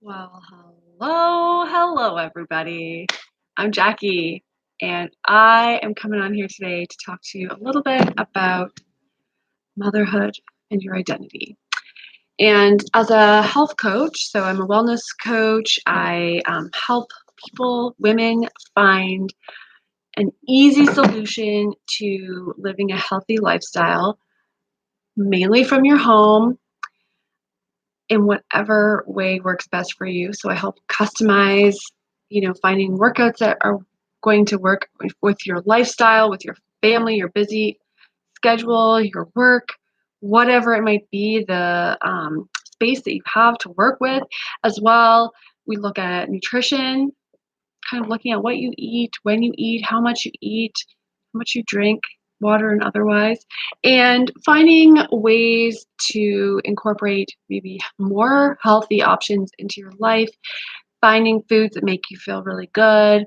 Well, hello, everybody. I'm Jackie, and I am coming on here today to talk to you a little bit about motherhood and your identity. And as a health coach, so I'm a wellness coach, I help people, women, find an easy solution to living a healthy lifestyle, mainly from your home in whatever way works best for you. So I help customize, finding workouts that are going to work with your lifestyle, with your family, your busy schedule, your work, whatever it might be, the space that you have to work with as well. We look at nutrition, kind of looking at what you eat, when you eat, how much you drink, water and otherwise, and finding ways to incorporate maybe more healthy options into your life, finding foods that make you feel really good,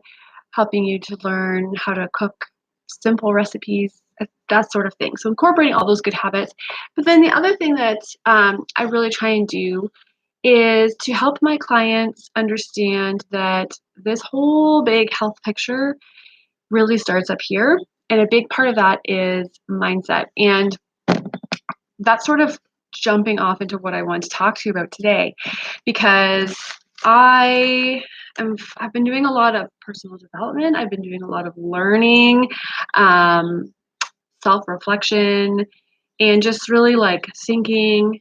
helping you to learn how to cook simple recipes, that sort of thing. So incorporating all those good habits. But then the other thing that I really try and do is to help my clients understand that this whole big health picture really starts up here. And a big part of that is mindset. And that's sort of jumping off into what I want to talk to you about today because I've been doing a lot of personal development. I've been doing a lot of learning, um, self-reflection, and just really like thinking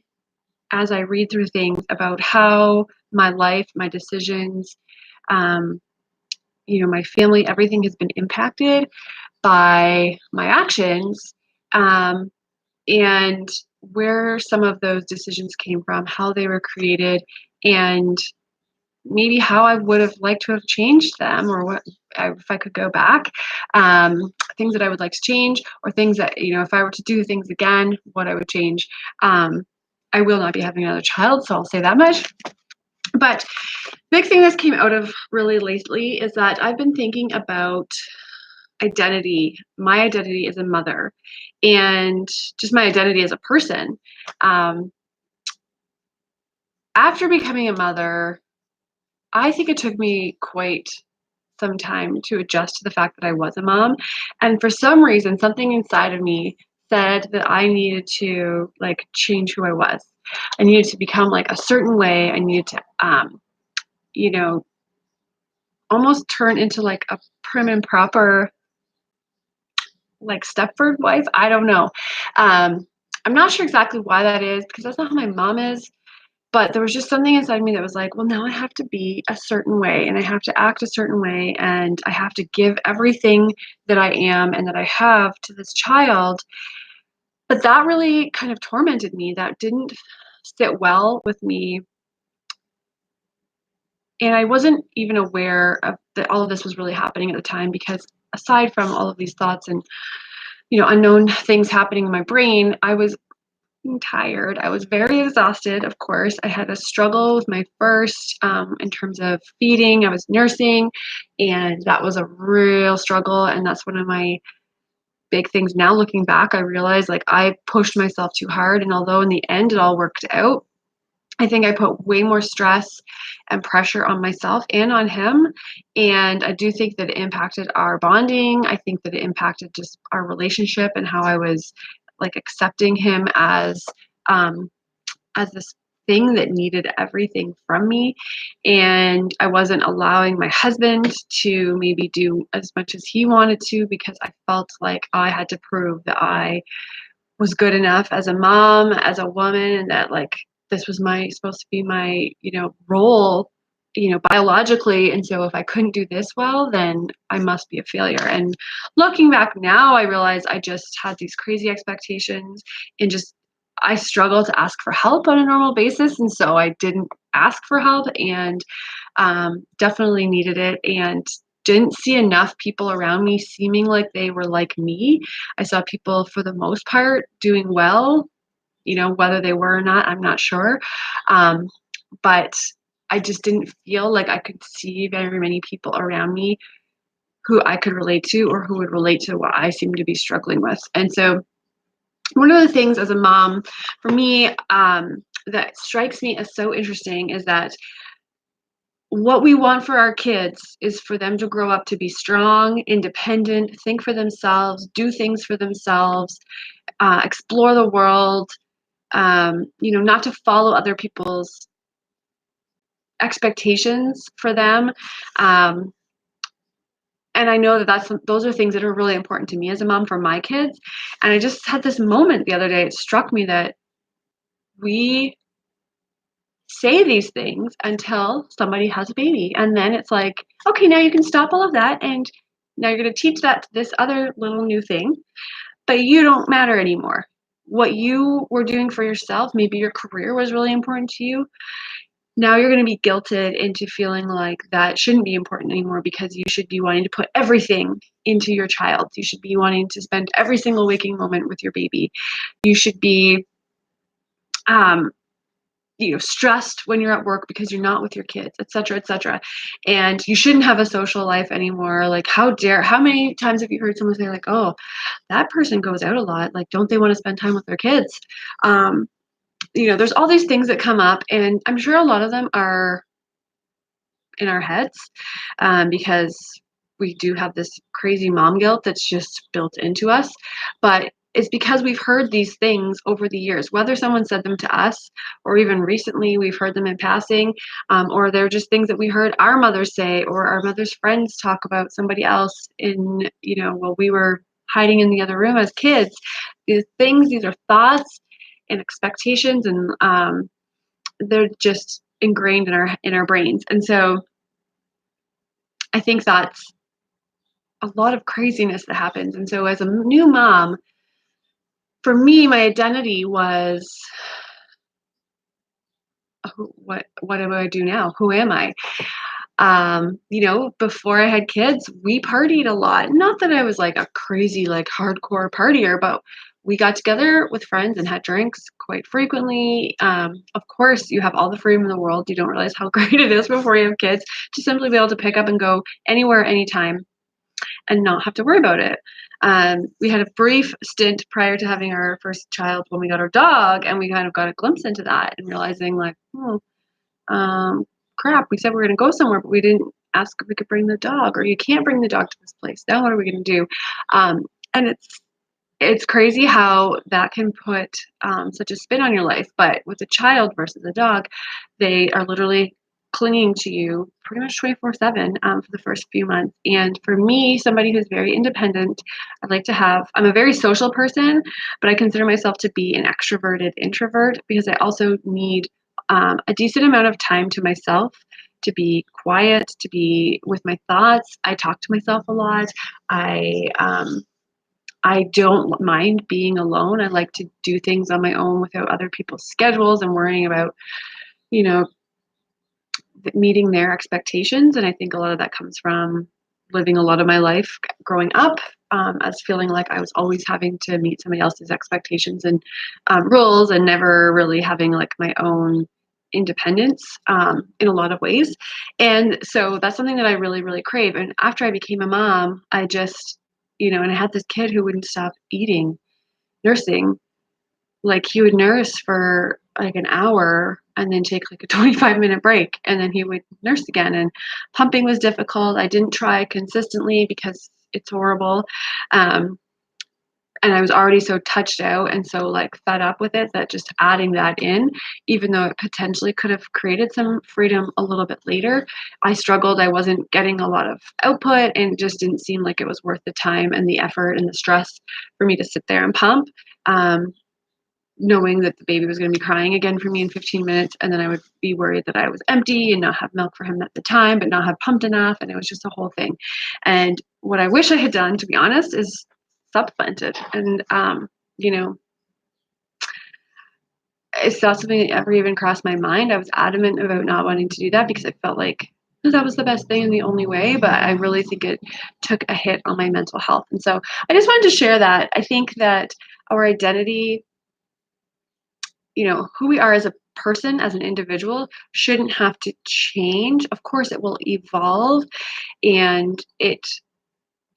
as I read through things about how my life, my decisions, um, my family, everything has been impacted by my actions, um, and where some of those decisions came from, how they were created, and maybe how I would have liked to have changed them, or if I could go back, things that I would like to change, or things that, if I were to do things again, what I would change. Um, I will not be having another child, so I'll say that much. But big thing that's came out of really lately is that I've been thinking about identity, my identity as a mother, and just my identity as a person. Um, After becoming a mother, I think it took me quite some time to adjust to the fact that I was a mom. And for some reason, something inside of me said that I needed to like change who I was. I needed to become like a certain way. I needed to, you know, almost turn into like a prim and proper like Stepford wife. I don't know. Um, I'm not sure exactly why that is because that's not how my mom is. But there was just something inside me that was like, well, now I have to be a certain way and I have to act a certain way and I have to give everything that I am and that I have to this child. But that really kind of tormented me. That didn't sit well with me. And I wasn't even aware of that all of this was really happening at the time because aside from all of these thoughts and unknown things happening in my brain, I was tired. I was very exhausted, of course. I had a struggle with my first in terms of feeding. I was nursing, and that was a real struggle. And that's one of my big things now looking back. I realized like I pushed myself too hard. And although in the end it all worked out, I think I put way more stress and pressure on myself and on him. And I do think that it impacted our bonding. I think that it impacted just our relationship and how I was like accepting him um, as this thing that needed everything from me. And I wasn't allowing my husband to maybe do as much as he wanted to because I felt like I had to prove that I was good enough as a mom, as a woman, and that like this was my supposed to be my, role, biologically. And so if I couldn't do this well, then I must be a failure. And looking back now, I realize I just had these crazy expectations and just I struggle to ask for help on a normal basis. And so I didn't ask for help and definitely needed it. And didn't see enough people around me seeming like they were like me. I saw people, for the most part, doing well, whether they were or not, I'm not sure. Um, but I just didn't feel like I could see very many people around me who I could relate to or who would relate to what I seem to be struggling with. And so, one of the things as a mom, for me, that strikes me as so interesting is that what we want for our kids is for them to grow up to be strong, independent, think for themselves, do things for themselves, explore the world, not to follow other people's expectations for them. Um, and I know that those are things that are really important to me as a mom for my kids. And I just had this moment the other day. It struck me that we say these things until somebody has a baby. And then it's like, okay, now you can stop all of that. And now you're going to teach that to this other little new thing, but you don't matter anymore. What you were doing for yourself, maybe your career was really important to you. Now you're going to be guilted into feeling like that shouldn't be important anymore because you should be wanting to put everything into your child. You should be wanting to spend every single waking moment with your baby. You should be um, stressed when you're at work because you're not with your kids, et cetera, et cetera. And you shouldn't have a social life anymore. Like, how many times have you heard someone say, like, oh, that person goes out a lot. Like, don't they want to spend time with their kids? Um, there's all these things that come up, and I'm sure a lot of them are in our heads because we do have this crazy mom guilt that's just built into us. But it's because we've heard these things over the years, whether someone said them to us or even recently we've heard them in passing, or they're just things that we heard our mothers say or our mother's friends talk about somebody else while we were hiding in the other room as kids. These are thoughts and expectations, and they're just ingrained in our brains. And so I think that's a lot of craziness that happens. And so as a new mom, for me, my identity was what do I do now? Who am I? Before I had kids, we partied a lot. Not that I was like a crazy, like hardcore partier, but we got together with friends and had drinks quite frequently. Of course, you have all the freedom in the world. You don't realize how great it is before you have kids to simply be able to pick up and go anywhere, anytime, and not have to worry about it. We had a brief stint prior to having our first child when we got our dog, and we kind of got a glimpse into that and realizing, like, um, crap, we said we were going to go somewhere, but we didn't ask if we could bring the dog, or you can't bring the dog to this place. Now what are we going to do? And it's crazy how that can put such a spin on your life. But with a child versus a dog, they are literally clinging to you pretty much 24/7 for the first few months. And for me, somebody who's very independent, I'm a very social person, but I consider myself to be an extroverted introvert because I also need a decent amount of time to myself, to be quiet, to be with my thoughts. I talk to myself a lot. I don't mind being alone. I like to do things on my own without other people's schedules and worrying about, you know, meeting their expectations. And I think a lot of that comes from living a lot of my life growing up as feeling like I was always having to meet somebody else's expectations and rules, and never really having like my own independence in a lot of ways. And so that's something that I really, really crave. And after I became a mom, I just, and I had this kid who wouldn't stop eating, nursing. Like, he would nurse for like an hour and then take like a 25-minute break, and then he would nurse again. And pumping was difficult. I didn't try consistently because it's horrible. Um, and I was already so touched out and so like fed up with it that just adding that in, even though it potentially could have created some freedom a little bit later, I struggled. I wasn't getting a lot of output, and it just didn't seem like it was worth the time and the effort and the stress for me to sit there and pump. Um, Knowing that the baby was going to be crying again for me in 15 minutes, and then I would be worried that I was empty and not have milk for him at the time, but not have pumped enough, and it was just a whole thing. And what I wish I had done, to be honest, is supplemented. And you know, it's not something that ever even crossed my mind. I was adamant about not wanting to do that because I felt like that was the best thing and the only way, but I really think it took a hit on my mental health. And so I just wanted to share that. I think that our identity, who we are as a person, as an individual, shouldn't have to change. Of course, it will evolve, and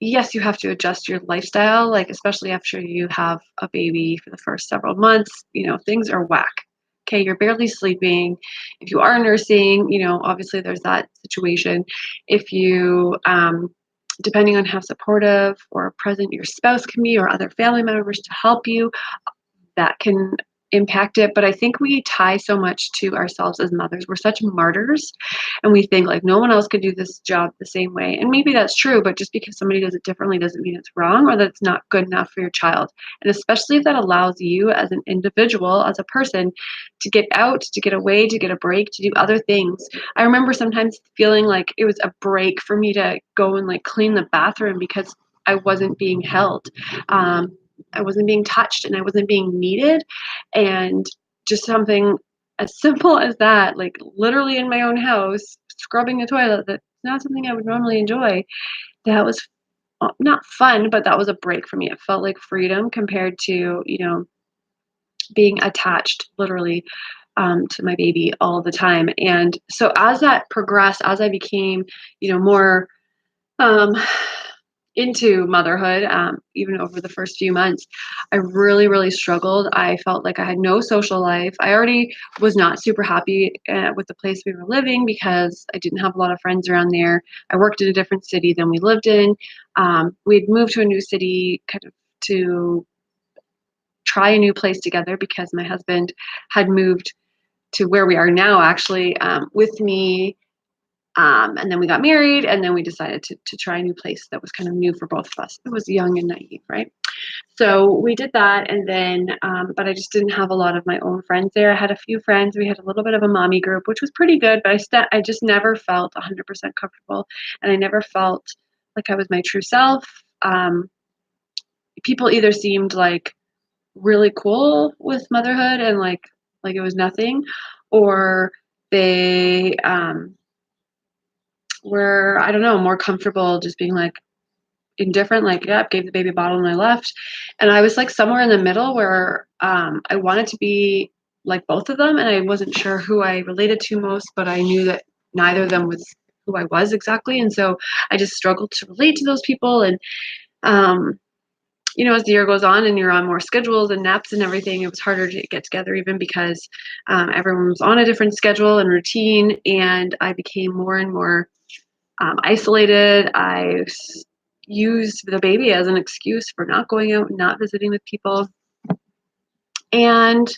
yes, you have to adjust your lifestyle, like especially after you have a baby for the first several months, things are whack. okay, you're barely sleeping. If you are nursing, obviously there's that situation. If you, depending on how supportive or present your spouse can be or other family members to help you, that can impact it. But I think we tie so much to ourselves as mothers. We're such martyrs, and we think like no one else could do this job the same way. And maybe that's true, but just because somebody does it differently doesn't mean it's wrong or that it's not good enough for your child. And especially if that allows you as an individual, as a person, to get out, to get away, to get a break, to do other things. I remember sometimes feeling like it was a break for me to go and like clean the bathroom because I wasn't being held. I wasn't being touched and I wasn't being needed. And just something as simple as that, like literally in my own house, scrubbing the toilet, that's not something I would normally enjoy. That was not fun, but that was a break for me. It felt like freedom compared to, being attached literally to my baby all the time. And so as that progressed, as I became, more um, into motherhood, even over the first few months, I really, really struggled. I felt like I had no social life. I already was not super happy with the place we were living because I didn't have a lot of friends around there. I worked in a different city than we lived in. We had moved to a new city kind of to try a new place together because my husband had moved to where we are now, actually, with me, and then we got married, and then we decided to try a new place that was kind of new for both of us. It was young and naive, right? So we did that, and then, but I just didn't have a lot of my own friends there. I had a few friends. We had a little bit of a mommy group, which was pretty good, but I just never felt 100% comfortable, and I never felt like I was my true self. People either seemed like really cool with motherhood and like it was nothing, or they were, I don't know, more comfortable just being like indifferent, like, yep, gave the baby a bottle and I left. And I was like somewhere in the middle where I wanted to be like both of them, and I wasn't sure who I related to most, but I knew that neither of them was who I was exactly. And so I just struggled to relate to those people. And um, as the year goes on and you're on more schedules and naps and everything, it was harder to get together even because everyone was on a different schedule and routine. And I became more and more isolated. Used the baby as an excuse for not going out and not visiting with people. And